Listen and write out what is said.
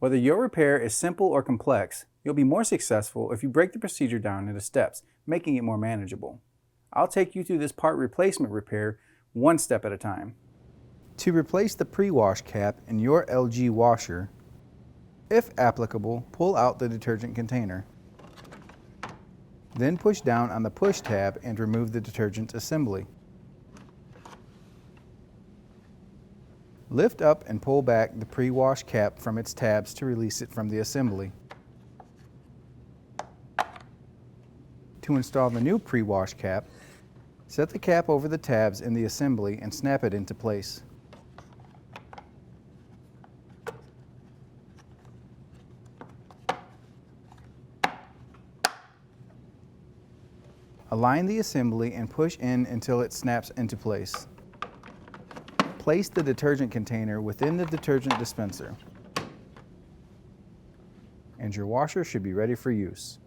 Whether your repair is simple or complex, you'll be more successful if you break the procedure down into steps, making it more manageable. I'll take you through this part replacement repair one step at a time. To replace the pre-wash cap in your LG washer, if applicable, pull out the detergent container. Then push down on the push tab and remove the detergent assembly. Lift up and pull back the pre-wash cap from its tabs to release it from the assembly. To install the new pre-wash cap, set the cap over the tabs in the assembly and snap it into place. Align the assembly and push in until it snaps into place. Place the detergent container within the detergent dispenser, and your washer should be ready for use.